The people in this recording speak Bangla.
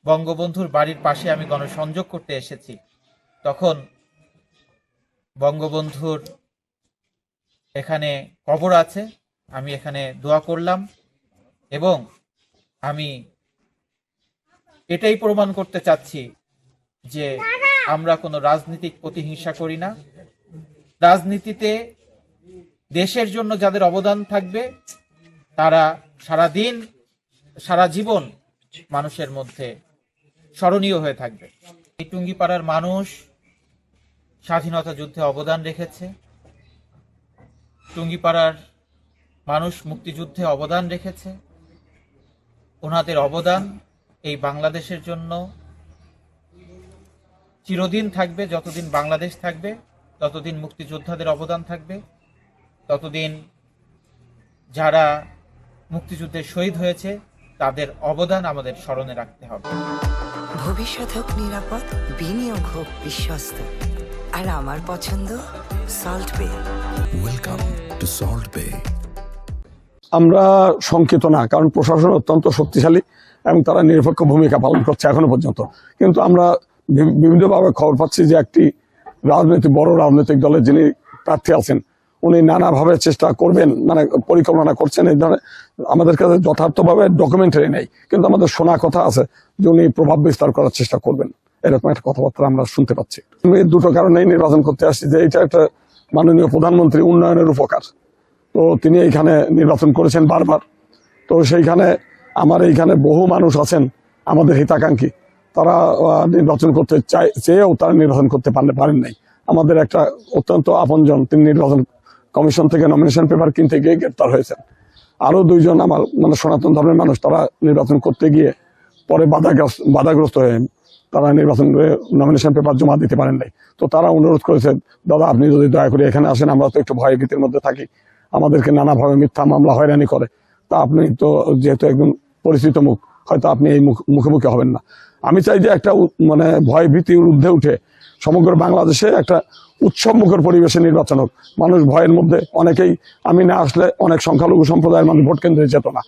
বঙ্গবন্ধুর বাড়ির পাশে আমি গণসংযোগ করতে এসেছি, তখন বঙ্গবন্ধুর এখানে কবর আছে, আমি এখানে দোয়া করলাম এবং আমি এটাই প্রমাণ করতে চাচ্ছি যে আমরা কোনো রাজনৈতিক প্রতিহিংসা করি না। রাজনীতিতে দেশের জন্য যাদের অবদান থাকবে তারা সারাদিন সারা জীবন মানুষের মধ্যে স্মরণীয় হয়ে থাকবে। এই টুঙ্গিপাড়ার মানুষ স্বাধীনতা যুদ্ধে অবদান রেখেছে, টুঙ্গিপাড়ার মানুষ মুক্তিযুদ্ধে অবদান রেখেছে। ওনাদের অবদান এই বাংলাদেশের জন্য চিরদিন থাকবে। যতদিন বাংলাদেশ থাকবে ততদিন মুক্তিযোদ্ধাদের অবদান থাকবে, ততদিন যারা মুক্তিযুদ্ধে শহীদ হয়েছে তাদের অবদান আমাদের স্মরণে রাখতে হবে। ভবিষ্যৎ হোক নিরাপদ, বিনিয়োগ হোক বিশ্বস্ত, আর আমার পছন্দ সল্ট বে। ওয়েলকাম টু সল্ট বে। আমরা শঙ্কিত না, কারণ প্রশাসন অত্যন্ত শক্তিশালী এবং তারা নিরপেক্ষ ভূমিকা পালন করছে এখনো পর্যন্ত। কিন্তু আমরা বিভিন্নভাবে খবর পাচ্ছি যে একটি বড় রাজনৈতিক দলের যিনি প্রার্থী আছেন উনি নানাভাবে চেষ্টা করবেন, মানে পরিকল্পনা করছেন। এই ধরনের আমাদের কাছে যথার্থভাবে ডকুমেন্টারি নেই, কিন্তু আমাদের শোনা কথা আছে যে উনি প্রভাব বিস্তার করার চেষ্টা করবেন, এরকম একটা কথাবার্তা আমরা শুনতে পাচ্ছি। এই দুটো কারণেই নির্বাচন করতে আসছি, যে এটা একটা মাননীয় প্রধানমন্ত্রী উন্নয়নের উপকার, তো তিনি এইখানে নির্বাচন করেছেন বারবার। তো সেইখানে আমার এইখানে বহু মানুষ আছেন আমাদের হিতাকাঙ্ক্ষী, তারা নির্বাচন করতে চেয়েও তারা নির্বাচন করতে পারেন নাই। আমাদের একটা অত্যন্ত আপনজন, তিনি নির্বাচন কমিশন থেকে নমিনেশন পেপার কিনতে গিয়ে গ্রেপ্তার হয়েছেন। আরো দুইজন আমার সনাতন ধর্মের মানুষ, তারা নির্বাচন করতে গিয়ে পরে বাধাগ্রস্ত হয়ে তারা নির্বাচন নমিনেশন পেপার জমা দিতে পারেন নাই। তো তারা অনুরোধ করেছে, দাদা আপনি যদি দয়া করে এখানে আসেন, আমরা তো একটু ভয় ভীতির মধ্যে থাকি, আমাদেরকে নানাভাবে মিথ্যা মামলা হয়রানি করে, তা আপনি তো যেহেতু একজন পরিচিত মুখ, হয়তো আপনি এই মুখোমুখি হবেন না। আমি চাই যে একটা ভয় ভীতির ঊর্ধ্বে উঠে সমগ্র বাংলাদেশে একটা উৎসবমুখর পরিবেশে নির্বাচন হোক। মানুষ ভয়ের মধ্যে, অনেকেই আমি না আসলে অনেক সংখ্যালঘু সম্প্রদায়ের মানুষ ভোট কেন্দ্রে যেত না,